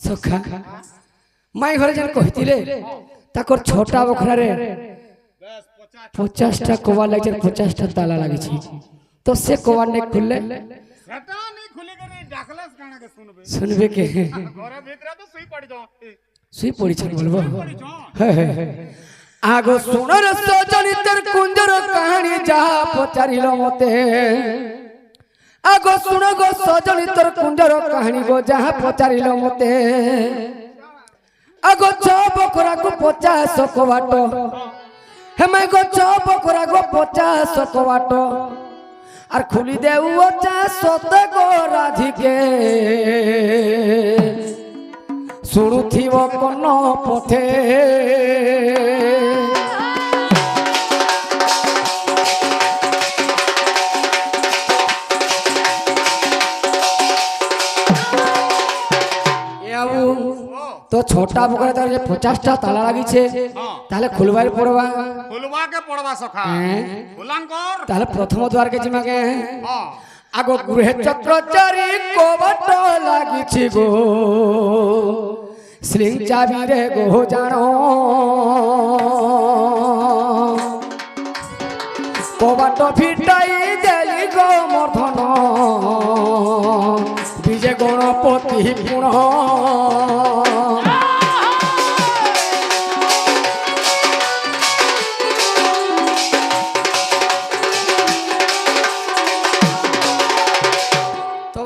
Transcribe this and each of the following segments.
सखा माई घरे जन कहतिले ताकर छोटा बखरा रे 50टा कोवा लागे 50टा ताला लागे छी तो से कोवा ने खुलले सेटा नहीं खुलेगा नहीं डाकलस काना के सुनबे के घरे भीतर तो सुई पड़ी जाओ सुई पड़ी छ बोलबो आगो सुन रे सजनी तर कुंजर कहानी जा पचारिलो मते आगो सुन गो सजनी तर कुंजर कहानी गो जहाँ पचारिलो मते आगो बकरा को 50 कोवाट हेमे गो बकरा को 50 कोवाट आर खुली देउ 50 गो राधिके शुणुथिव कन पथे तो छोटा बकरा तार 50टा ताला लागी छे ताले खुलवाई पड़वा खुलवा के पड़वा सखा खुलान कर ताले प्रथम द्वार के जिमा के आगो गृह चक्रचारी कोवट लागी छी गो स्लिंग चाबी रे गो जानो कोवट फिटाई देली गो मर्धन विजय गणपति पुण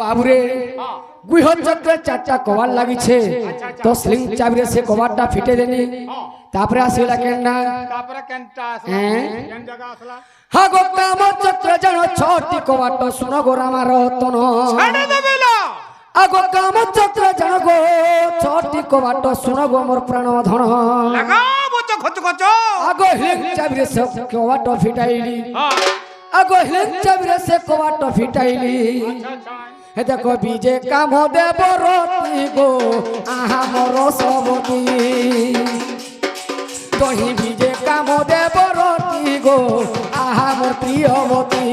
बाबूरे गुह चक्र 4टा कवाल लागी छे तो स्लिंग चाबी से कवाटा फिटे देनी तापरे आसेला केन्ना तापरे केनटा केन जगह असला हा गो काम चक्र जण 6टी कवाट सुनो गो रामा रतन छाड़े देबेला आगो काम चक्र जण गो 6टी कवाट सुनो गो मोर प्राण धन लगा बच खच खच आगो स्लिंग चाबी से कवाट फिटाइली आगो स्लिंग चाबी से कवाट फिटाइली हे देखो बीजे काम देव रती गो आहा मोर सबती तही बीजे काम देव रती गो आहा मोर प्रियवती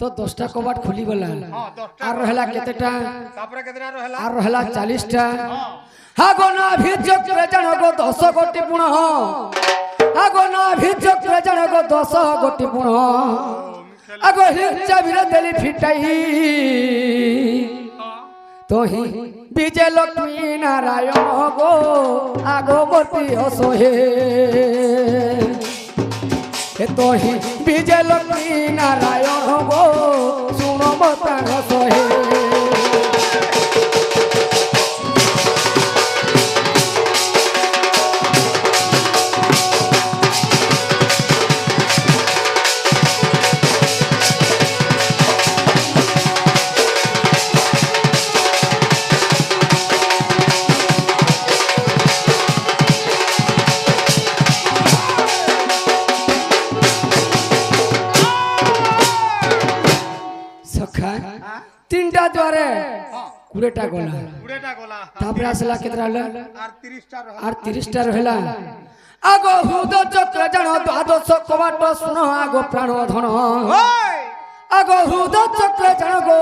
तो 10टा कबाट खुली गला आर रहला केतेटा तापरे केतेटा रहला आर रहला 40टा हा गो ना भी चक्र जण गो 10 गोटी पुण हा गो ना भी चक्र जण गो 10 गोटी पुण आगो हिंचा बिर देली फिटाई तो ही विजय लक्ष्मी नारायण गो आगो मोती असोहे तो ही विजय लक्ष्मी नारायण गो सुनो प्राण सोहे तीनटा द्वारे 20टा गोला तापरे आसला केतरा आर 30टा रहला आगो हुद चक्र जण 12 कबाट सुनो आगो प्राण धन आगो हुद चक्र जण गो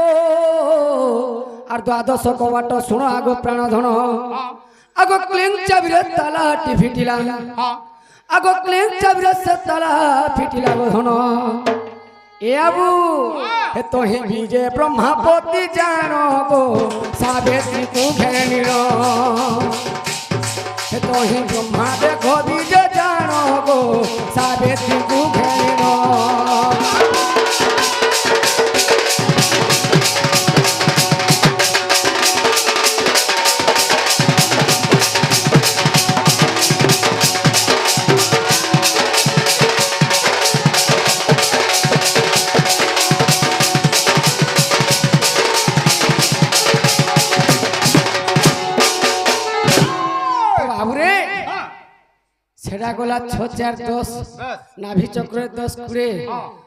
आर 12 कबाट सुनो आगो प्राण धन आगो क्लिंग चाबी रे ताला फिटिला आगो क्लिंग चाबी से ताला फिटिला गो धन ए आबू हे तो ही विजय ब्रह्मपति जानो गो सावित्री को घेनिरो हे तो ही ब्रह्मा देखो विजय जानो गो सावित्री को घेनिरो সেটা গলা 6 4 10 নাভি চক্রে 10 কুড়ে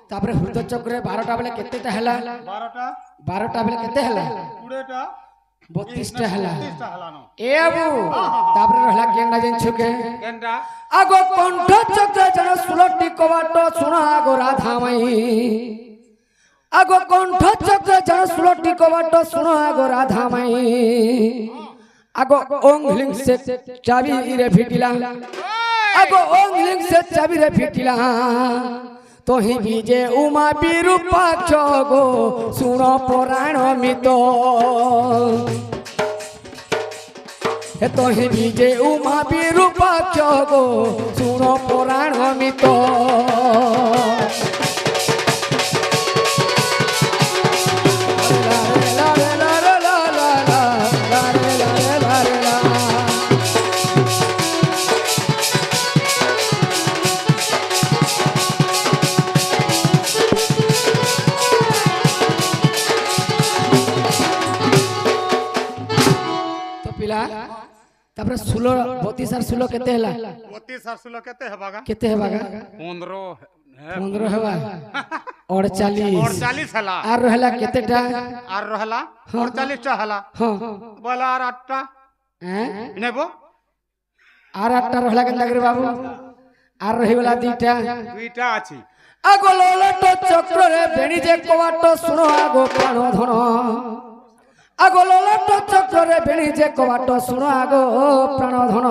তারপরে হৃদয় চক্রে 12টা বেলে কেতেটা হেলা 12টা বেলে কেতে হেলা 32টা হেলা এ বাবু তারপরে রহলা কেন্ডা জিনছুকে আগো কণ্ঠ চক্রে জন 16টি কবাট শুনো আগো রাধা মাই আগো কণ্ঠ চক্রে জন 16টি কবাট শুনো আগো রাধা মাই আগো ওংলিং সে চাবি রে ফিটিলা আগো ওংলিং সে চাবি রে ফিটিলা তোহি বিজে উমা বিরূপাক্ষ গো শুনো পুরাণ মিত হে তোহি বিজে উমা বিরূপাক্ষ গো শুনো পুরাণ মিত তারপরে 16 32 আর 16 কেতে হেলা 32 আর 16 কেতে হেবাগা কেতে হেবাগা 15 হেবা 48 হেলা আর রহলা কেতেটা আর রহলা 48টা হেলা হ্যাঁ বলা আর 8টা হ্যাঁ নেব আর 8টা রহলা কেন রে বাবু আর রহিলা দুইটা আছে আগো ললট চক্রে বেণী যে কবাট শুনো আগো প্রাণ ধন আগো ললট চক্রে বেণী যে কবাট শুনো আগো প্রাণ ধন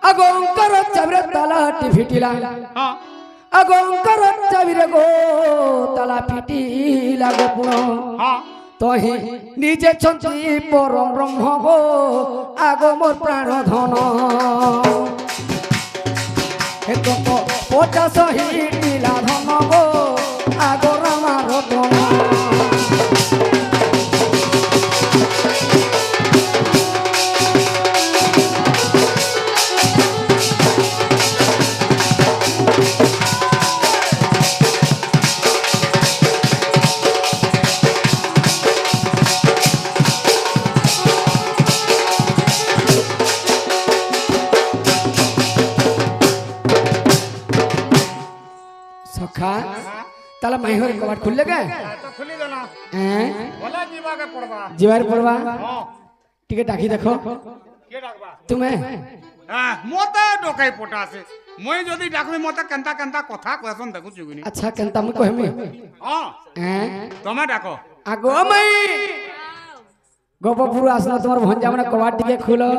আগো অঙ্কর চাবিরে তালাটি ফিটিলা আগো অঙ্কর চাবিরে গো তালা ফিটিলা গো পুণ তহি নিজে ছন্তি পরম ব্রহ্ম গো আগো মোর প্রাণ ধন হে তো 50 হিটিলা ধন গো আগো রামা রতন सखा ताला माइहर कबाट खुलले के तो खुली देना हैं बोला जीवा के पड़बा जीवार पड़वा हां टिके डाकी देखो के डाकबा तुम्हें हां मोते डोकाई पोटासे মই যদি ডাকবি মতে কেনতা কেনতা কথা কয়ছন দেখু চুগুনি अच्छा केनता मु कहमी हां हैं তুমি ডাকো आगो मई गोपपुर आसना तुम्हार भंजा मने कबाट टिके खुलो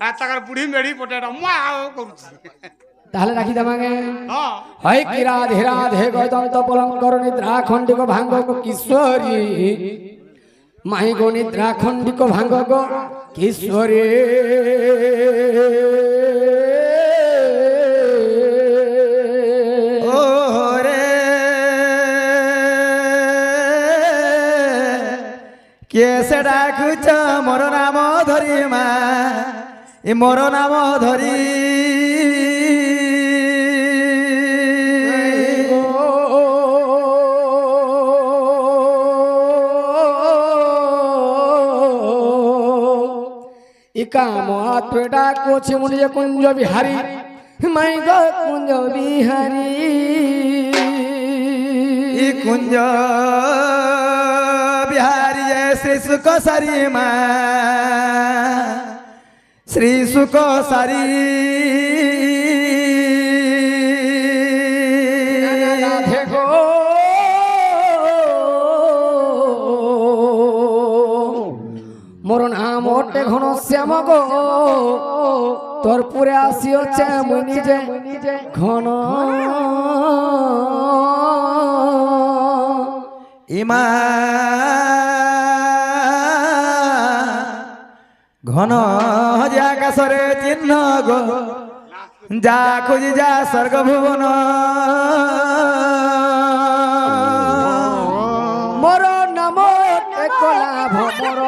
आ तकर बुढ़ी मेड़ी पोटेटा मा आओ करूছি তাহলে রাখি দামাগে हां হয় কি রাধে রাধে গদন্ত পলঙ্কর নিদ্রা খণ্ডিক ভাঙ্গ গো কিশোরী মাই গো নিদ্রা খণ্ডিক ভাঙ্গ গো কিশোরী ও রে কেসে ডাকুছ মোর নাম ধরি মা এ মোর নাম ধরি काम आत्मेटा कोछि मुनिय कुंज बिहारी मैं गो कुंज बिहारी ई कुंज बिहारी श्री सुख सारी माँ श्री सुख सारी राधे गो मोर नाम ओटे घन श्याम गो তোর পুরে আসিওছে মুই নিজে ঘন ইমা ঘন যা আকাশরে চিহ্ন গো যা খুঁজি যা স্বর্গ ভুবন মোর নাম কলা ভমর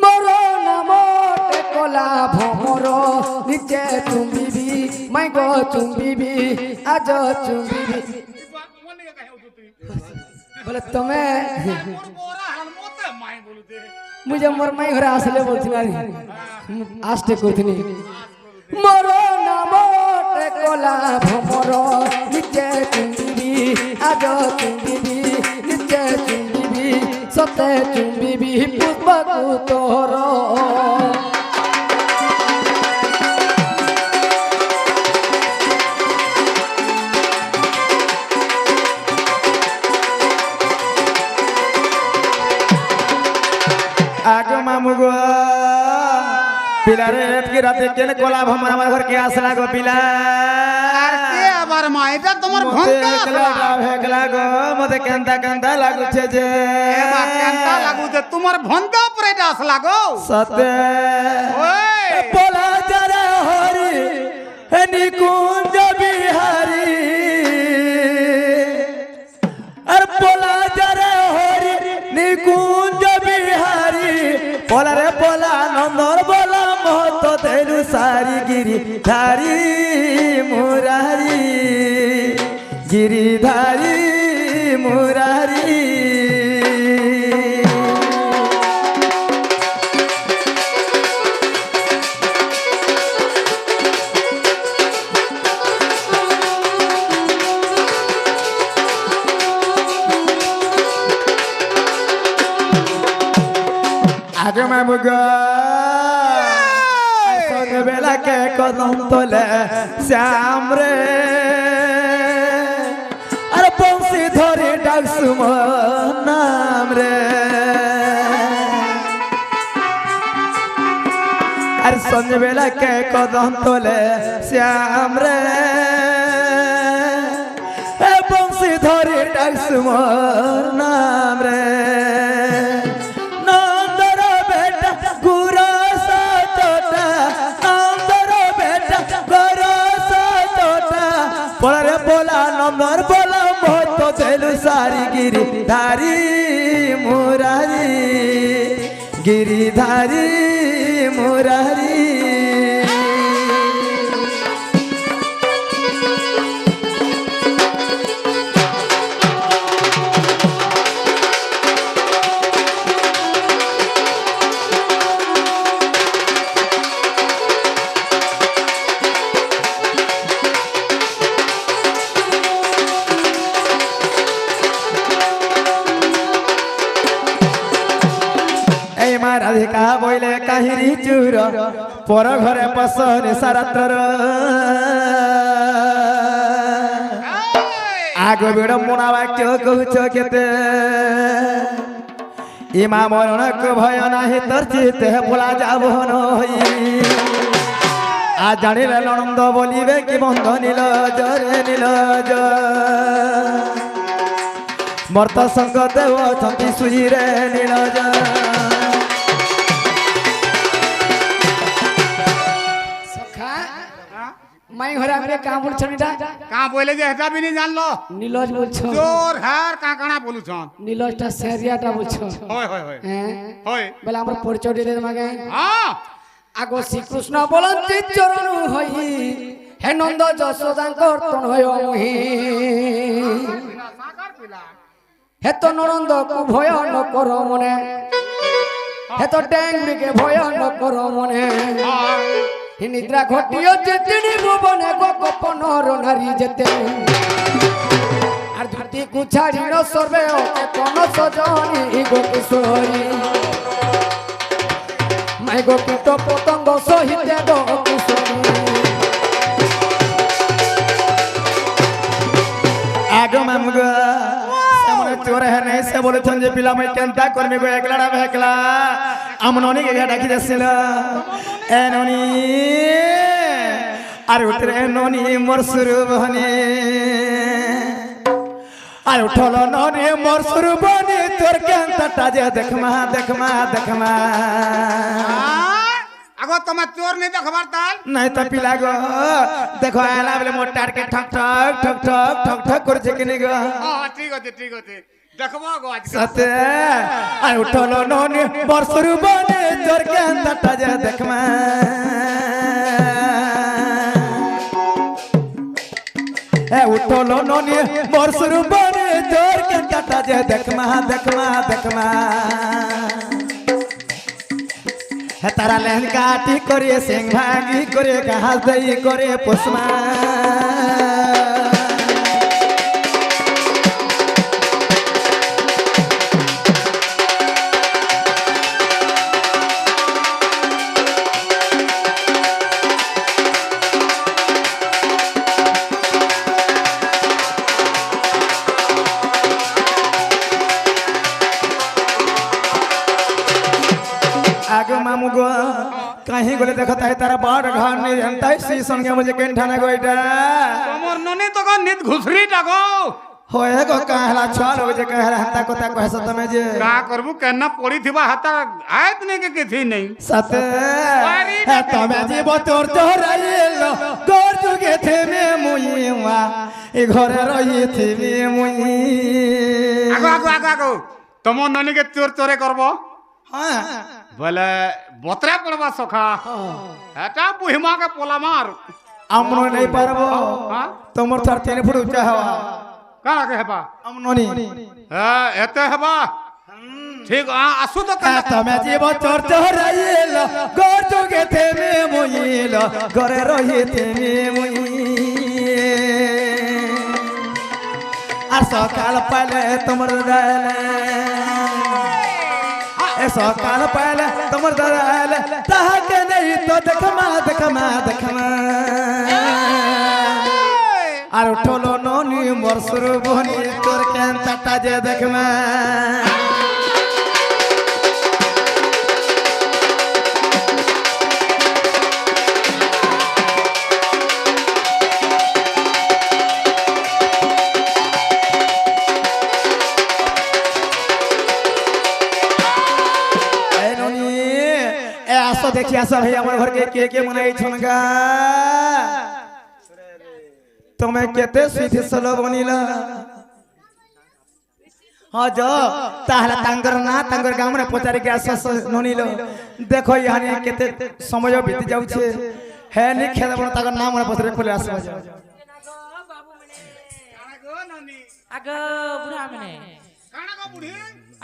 মোর নাম কলা ভমর নিচে চুম্বিবি মাই গো চুম্বিবি আজ চুম্বিবি বলে তুমি মোর বোরা হাল মতে মাই বলুতে मुझे मोर माई घरे आसले बोलथिना आस्ते करथिनी मोर नाम टेकोला भमर निजे चुंबिबी आज चुंबिबी निजे चुंबिबी सते चुंबिबी पुष्पकु तोर आगो मामू गो पिलारे की रात केने कोला भमर हमार घर के आसला गो पिला কে আবার মা এটা তোমার ভন্তা ভেগলা গো মতে কেনতা কেনতা লাগুছে যে এবা কেনতা লাগুছে তোমার ভন্তা পরে এটা আসলা গো সতে ওই পোলা যারে হরি নিকুঞ্জ বিহারি আর পোলা যারে হরি নিকুঞ্জ বিহারি পোলা রে পোলা নন্দর বলা মহত দেলু সারি গিরি ধারি মুরারি গিরিধারি মুরারি आगे मैं मुगा सोने बेला के कदम तोले श्याम रे अरे बंसी धरी डाकसु नाम रे अरे सोने बेला के कदम तोले श्याम रे बंसी धरी डाकसु नाम रे बोला नंबर बोला मोत देलु सारी गिरी धारी मुरारी गिरिधारी मुरारी राधिका बोले काहिरी चूर पर घरे पसने सारात्र आग विडम्बना वाक्य कहूच केते इमा मरण को भय नाही तर चिते भोला जाबो नई आ जानिले ननंद बोलिबे कि बंध नील जरे नील ज मर्त संग देव छंती सुईरे नील ज माई घरे आके का बोल छनिटा का बोले जे हेटा भी नहीं जान लो नीलज बोल छ जोर हार का काना बोलु छ नीलजटा सेरियाटा बोल छ होय होय होय हैं होय बेला हमर परिचय दे मागे हां आगो श्री कृष्ण बोलंती चरण होई हे नंद यशोदा कर्तन होय मोहि हे तो ननंद को भय न कर मने हे तो टेंगुरी के भय न कर मने हि निद्रा घटियो जेतिनी भुवने गो गोपनर नारी जेते आर धरती को छाड़ी न सर्वे ओके कोन सजनी गो किशोरी माय गो कीट पतंग सहित गो किशोरी आगो मामगो सामने चोर है नहीं से बोले छन जे पिला में केनता करमे गो एकलाडा भेकला আমননি কে ডাকি দিছিল এ ননি আর উতরে ননি মোর সুরবনি আর উঠল ননি মোর সুরবনি তোর কেনটা যে দেখমা দেখমা দেখমা আগো তোমার চোর নেই দেখবার তাল নাই তো পিলা গো দেখো আলা বলে মোর টারকে ঠক ঠক ঠক ঠক ঠক ঠক করছে কিনি গো হ্যাঁ ঠিক আছে দেখবো গো আজকে সতে আর উঠল ননি বর্ষরু বনে তোর কেনটা যে দেখমা এ উঠল ননি বর্ষরু বনে তোর কেনটা যে দেখমা দেখমা দেখমা হে তারা লেহনকাটি করে সিং ভাগি করে ঘাস দেই করে পোষমা आगे मामू गो कहीं गोले देखो ताई तारा बाड़ घर नहीं जानता है सी संगे मुझे केन ठाना गोइटा তোমার ননি তো নিত ঘুসরি ডাকো होए गो कहला छल हो जे कहला हता कोता कहस तमे जे का करबू केना पड़ी थिबा हाता आयत ने के थी नहीं सते है तमे जीव तोर चोराइल तोर जुगे थे में मुईवा ए घरे रही थी में मुई আগো আগো আগো আগো তোমার ননি কে চোর চোরে করবো हां বলে বতরা পড়বা সখা এটা বুহিমা के पोला मार আমনো नहीं पारबो हां तोमर थर तेने फुट उचा हवा काला के हेबा আমনো নি हां एते हेबा ठीक आसु तो है तमे जीव तोर चोराइल तोर जुगे थे में मुईल घरे रही थी में मुई আর সকাল পালে তোমার দালে এ সকাল পালে তোমার দালে তাহাকে নেই তো দেখমা দেখমা দেখমা আর উঠলো ননি মোর সুর বনি তোর কেন তাটা যে দেখমা आसो देखिए आसो भाई हमारे घर के मनाई छनगा तुम्हें केते सीधी सलो बनिला हाँ जो ताहला तांगर ना तांगर गांव में पचारी के आसो नोनिलो देखो यहाँ केते समय बीत जाऊ छे है नि खेदा बन तागर नाम में पचरे पले आसो आगो बुढ़ा मने काना को बुढ़ी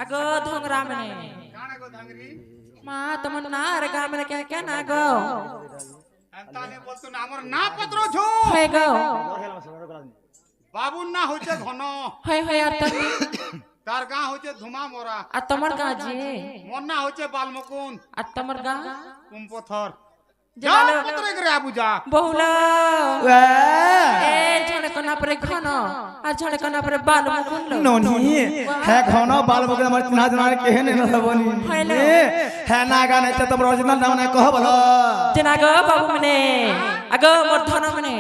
आगो धोंगरा मने काना को धांगरी मां तमन ना रे गा मने क्या क्या ना गो अंताने बोलतो ना हमर ना पत्रो छो होय गो बाबू ना होचे घन होय होय और तम तार गां होचे धुमा मोरा आ तमर गा जी मोर ना होचे बालमुकुंद आ तमर गा कुंपथर जा जलालो पत्रे करे आबुजा बहुला ए झड़े कोना पर खनो आ झड़े कोना पर बाल मुकुंद नोनी है घनो बाल बगे हमर चिन्हा जना के ने न बनी है नागा नहीं तो तुम ओरिजिनल नाम ने कह बोलो जना गो बाबू मने आगो मोर धन मने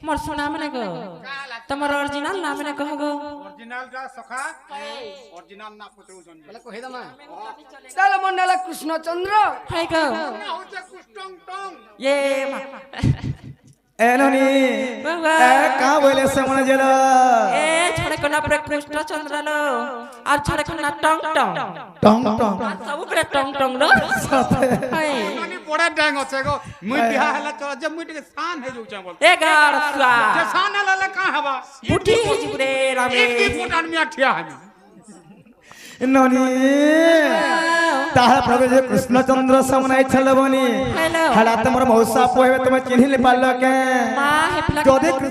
मोर सोना मने गो तमर ओरिजिनल नाम ने कह गो ओरिजिनल जा सखा ओरिजिनल ना पत्रो जन বলে কই দামা তাহলে মন্ডলা কৃষ্ণচন্দ্র होय गो ना होचे कुष्टंग टंग ये मा ए नोनी बाबा ए का बोले समण जेलो ए छड़े कोना पर कृष्ण चंद्र लो और छड़े कोना टंग टंग टंग टंग सब पर टंग टंग लो हाय माने बड़ा डांग होचे गो मुई बिहा हला चल जे मुई के शान हे जोचा बोल ए गाड़ सुआ जे शान हला का हवा बुटी है जुरे रामे एक की फोटान में अठिया हमी नोनी ताहा प्रभु जे कृष्णचंद्र समनाई छलबनी हेलो हला तमर मौसा पोहे तुम चिन्हि ले पालो के मां हे प्लक जदि